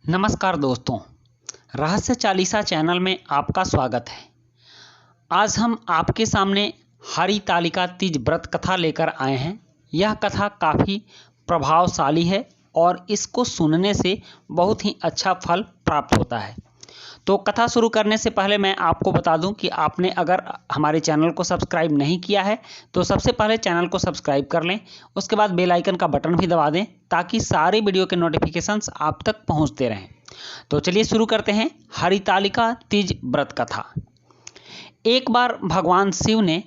नमस्कार दोस्तों, रहस्य चालीसा चैनल में आपका स्वागत है। आज हम आपके सामने हरितालिका तीज व्रत कथा लेकर आए हैं। यह कथा काफ़ी प्रभावशाली है और इसको सुनने से बहुत ही अच्छा फल प्राप्त होता है। तो कथा शुरू करने से पहले मैं आपको बता दूं कि आपने अगर हमारे चैनल को सब्सक्राइब नहीं किया है तो सबसे पहले चैनल को सब्सक्राइब कर लें, उसके बाद बेल आइकन का बटन भी दबा दें ताकि सारे वीडियो के नोटिफिकेशंस आप तक पहुंचते रहें। तो चलिए शुरू करते हैं हरितालिका तीज व्रत कथा। एक बार भगवान शिव ने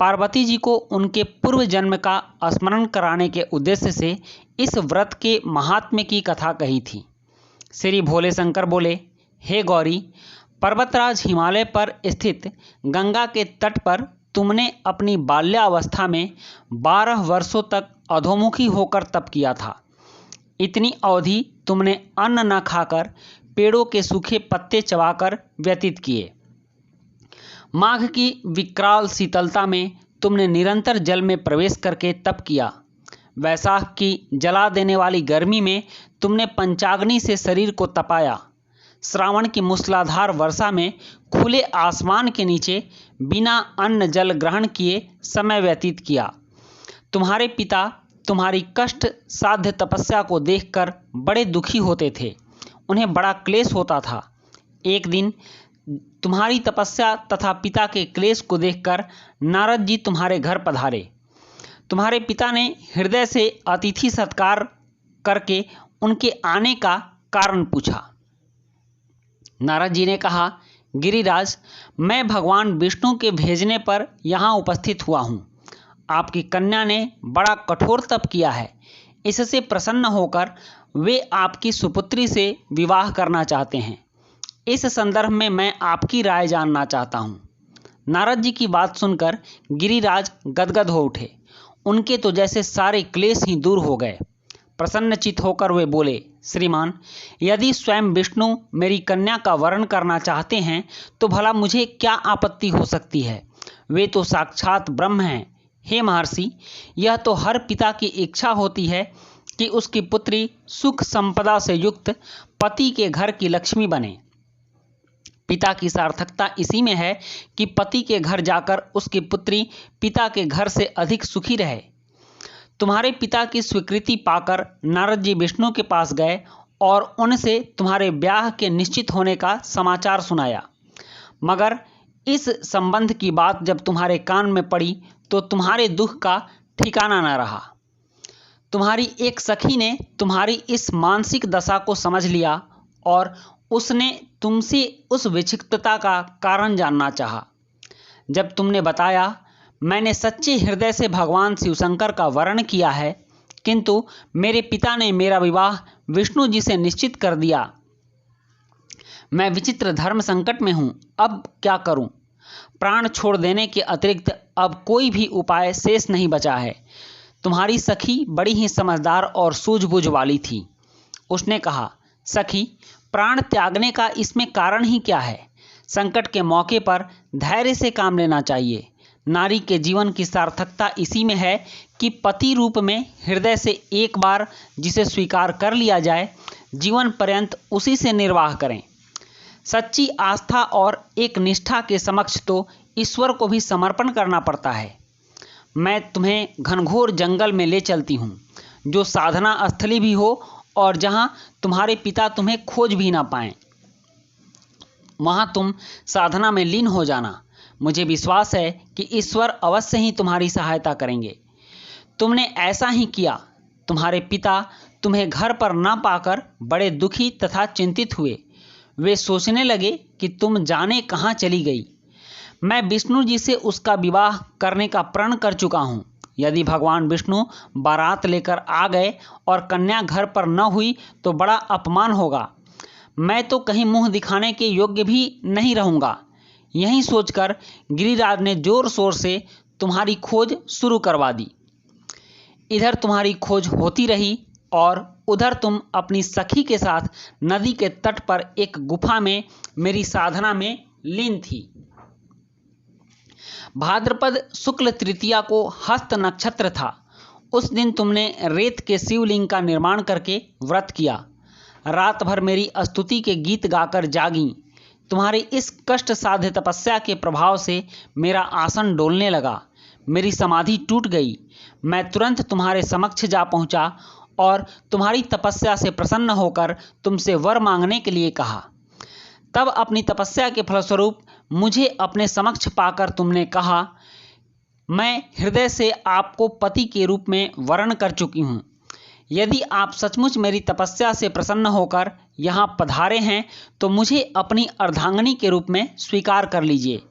पार्वती जी को उनके पूर्व जन्म का स्मरण कराने के उद्देश्य से इस व्रत के महात्म्य की कथा कही थी। श्री भोले शंकर बोले, हे गौरी, पर्वतराज हिमालय पर स्थित गंगा के तट पर तुमने अपनी बाल्यावस्था में 12 वर्षों तक अधोमुखी होकर तप किया था। इतनी अवधि तुमने अन्न न खाकर पेड़ों के सूखे पत्ते चबाकर व्यतीत किए। माघ की विकराल शीतलता में तुमने निरंतर जल में प्रवेश करके तप किया। वैशाख की जला देने वाली गर्मी में तुमने पंचाग्नि से शरीर को तपाया। श्रावण की मूसलाधार वर्षा में खुले आसमान के नीचे बिना अन्न जल ग्रहण किए समय व्यतीत किया। तुम्हारे पिता तुम्हारी कष्ट साध्य तपस्या को देखकर बड़े दुखी होते थे, उन्हें बड़ा क्लेश होता था। एक दिन तुम्हारी तपस्या तथा पिता के क्लेश को देखकर नारद जी तुम्हारे घर पधारे। तुम्हारे पिता ने हृदय से अतिथि सत्कार करके उनके आने का कारण पूछा। नारद जी ने कहा, गिरिराज, मैं भगवान विष्णु के भेजने पर यहाँ उपस्थित हुआ हूँ। आपकी कन्या ने बड़ा कठोर तप किया है। इससे प्रसन्न होकर वे आपकी सुपुत्री से विवाह करना चाहते हैं। इस संदर्भ में मैं आपकी राय जानना चाहता हूँ। नारद जी की बात सुनकर गिरिराज गदगद हो उठे। उनके तो जैसे सारे क्लेश ही दूर हो गए। प्रसन्नचित होकर वे बोले, श्रीमान, यदि स्वयं विष्णु मेरी कन्या का वरण करना चाहते हैं तो भला मुझे क्या आपत्ति हो सकती है। वे तो साक्षात ब्रह्म हैं। हे महर्षि, यह तो हर पिता की इच्छा होती है कि उसकी पुत्री सुख संपदा से युक्त पति के घर की लक्ष्मी बने। पिता की सार्थकता इसी में है कि पति के घर जाकर उसकी पुत्री पिता के घर से अधिक सुखी रहे। तुम्हारे पिता की स्वीकृति पाकर नारद जी विष्णु के पास गए और उनसे तुम्हारे ब्याह के निश्चित होने का समाचार सुनाया। मगर इस संबंध की बात जब तुम्हारे कान में पड़ी तो तुम्हारे दुख का ठिकाना न रहा। तुम्हारी एक सखी ने तुम्हारी इस मानसिक दशा को समझ लिया और उसने तुमसे उस विक्षिप्तता का कारण जानना चाहा। जब तुमने बताया, मैंने सच्चे हृदय से भगवान शिवशंकर का वरण किया है, किंतु मेरे पिता ने मेरा विवाह विष्णु जी से निश्चित कर दिया। मैं विचित्र धर्म संकट में हूँ, अब क्या करूँ। प्राण छोड़ देने के अतिरिक्त अब कोई भी उपाय शेष नहीं बचा है। तुम्हारी सखी बड़ी ही समझदार और सूझबूझ वाली थी। उसने कहा, सखी, प्राण त्यागने का इसमें कारण ही क्या है। संकट के मौके पर धैर्य से काम लेना चाहिए। नारी के जीवन की सार्थकता इसी में है कि पति रूप में हृदय से एक बार जिसे स्वीकार कर लिया जाए, जीवन पर्यंत उसी से निर्वाह करें। सच्ची आस्था और एक निष्ठा के समक्ष तो ईश्वर को भी समर्पण करना पड़ता है। मैं तुम्हें घनघोर जंगल में ले चलती हूँ, जो साधना स्थली भी हो और जहाँ तुम्हारे पिता तुम्हें खोज भी ना पाएं। वहाँ तुम साधना में लीन हो जाना। मुझे विश्वास है कि ईश्वर अवश्य ही तुम्हारी सहायता करेंगे। तुमने ऐसा ही किया। तुम्हारे पिता तुम्हें घर पर ना पाकर बड़े दुखी तथा चिंतित हुए। वे सोचने लगे कि तुम जाने कहाँ चली गई। मैं विष्णु जी से उसका विवाह करने का प्रण कर चुका हूँ। यदि भगवान विष्णु बारात लेकर आ गए और कन्या घर पर न हुई तो बड़ा अपमान होगा। मैं तो कहीं मुंह दिखाने के योग्य भी नहीं रहूँगा। यही सोचकर गिरिराज ने जोर शोर से तुम्हारी खोज शुरू करवा दी। इधर तुम्हारी खोज होती रही और उधर तुम अपनी सखी के साथ नदी के तट पर एक गुफा में मेरी साधना में लीन थी। भाद्रपद शुक्ल तृतीया को हस्त नक्षत्र था। उस दिन तुमने रेत के शिवलिंग का निर्माण करके व्रत किया। रात भर मेरी स्तुति के गीत गाकर जागीं। तुम्हारी इस कष्ट साध्य तपस्या के प्रभाव से मेरा आसन डोलने लगा, मेरी समाधि टूट गई। मैं तुरंत तुम्हारे समक्ष जा पहुंचा और तुम्हारी तपस्या से प्रसन्न होकर तुमसे वर मांगने के लिए कहा। तब अपनी तपस्या के फलस्वरूप मुझे अपने समक्ष पाकर तुमने कहा, मैं हृदय से आपको पति के रूप में वरण कर चुकी हूँ। यदि आप सचमुच मेरी तपस्या से प्रसन्न होकर यहाँ पधारे हैं तो मुझे अपनी अर्धांगिनी के रूप में स्वीकार कर लीजिए।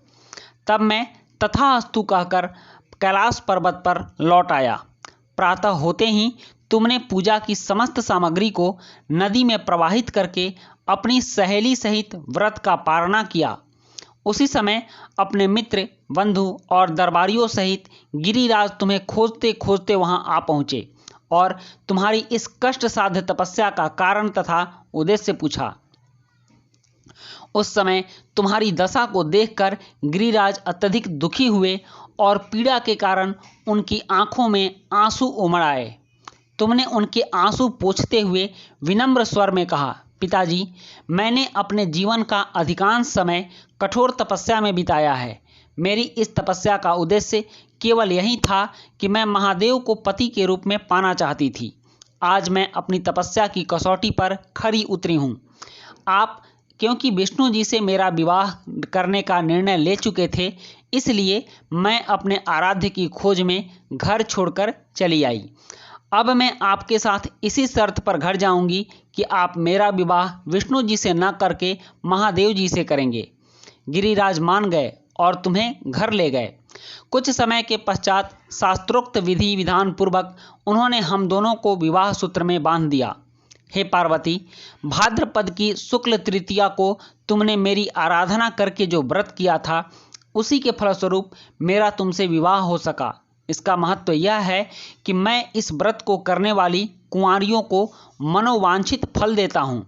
तब मैं तथास्तु कहकर कैलाश पर्वत पर लौट आया। प्रातः होते ही तुमने पूजा की समस्त सामग्री को नदी में प्रवाहित करके अपनी सहेली सहित व्रत का पारणा किया। उसी समय अपने मित्र, बंधु और दरबारियों सहित गिरिराज तुम्हें खोजते खोजते वहां आ पहुंचे और तुम्हारी इस कष्ट साध्य तपस्या का कारण तथा उद्देश्य पूछा। उस समय तुम्हारी दशा को देखकर गिरिराज अत्यधिक दुखी हुए और पीड़ा के कारण उनकी आंखों में आंसू उमड़ आए। तुमने उनके आंसू पोंछते हुए विनम्र स्वर में कहा, पिताजी, मैंने अपने जीवन का अधिकांश समय कठोर तपस्या में बिताया है। मेरी इस तपस्या का उद्देश्य केवल यही था कि मैं महादेव को पति के रूप में पाना चाहती थी। आज मैं अपनी तपस्या की कसौटी पर खरी उतरी हूँ। आप क्योंकि विष्णु जी से मेरा विवाह करने का निर्णय ले चुके थे, इसलिए मैं अपने आराध्य की खोज में घर छोड़कर चली आई। अब मैं आपके साथ इसी शर्त पर घर जाऊंगी कि आप मेरा विवाह विष्णु जी से न करके महादेव जी से करेंगे। गिरिराज मान गए और तुम्हें घर ले गए। कुछ समय के पश्चात शास्त्रोक्त विधि विधान पूर्वक उन्होंने हम दोनों को विवाह सूत्र में बांध दिया। हे पार्वती, भाद्रपद की शुक्ल तृतीया को तुमने मेरी आराधना करके जो व्रत किया था, उसी के फलस्वरूप मेरा तुमसे विवाह हो सका। इसका महत्व यह है कि मैं इस व्रत को करने वाली कुंवारियों को मनोवांछित फल देता हूँ।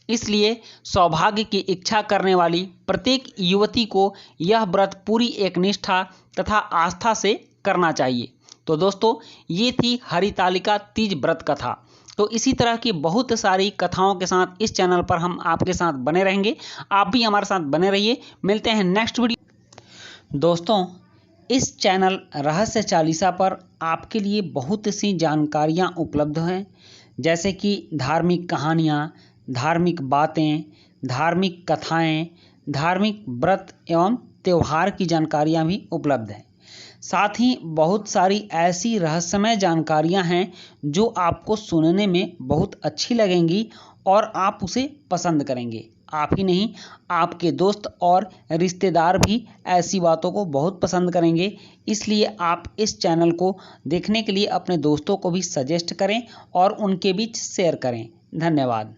इसलिए सौभाग्य की इच्छा करने वाली प्रत्येक युवती को यह व्रत पूरी एक निष्ठा तथा आस्था से करना चाहिए। तो दोस्तों, ये थी हरितालिका तीज व्रत कथा। तो इसी तरह की बहुत सारी कथाओं के साथ इस चैनल पर हम आपके साथ बने रहेंगे। आप भी हमारे साथ बने रहिए। मिलते हैं नेक्स्ट वीडियो। दोस्तों, इस चैनल रहस्य चालीसा पर आपके लिए बहुत सी जानकारियाँ उपलब्ध हैं, जैसे कि धार्मिक कहानियाँ, धार्मिक बातें, धार्मिक कथाएं, धार्मिक व्रत एवं त्यौहार की जानकारियाँ भी उपलब्ध हैं। साथ ही बहुत सारी ऐसी रहस्यमय जानकारियाँ हैं जो आपको सुनने में बहुत अच्छी लगेंगी और आप उसे पसंद करेंगे। आप ही नहीं, आपके दोस्त और रिश्तेदार भी ऐसी बातों को बहुत पसंद करेंगे। इसलिए आप इस चैनल को देखने के लिए अपने दोस्तों को भी सजेस्ट करें और उनके बीच शेयर करें। धन्यवाद।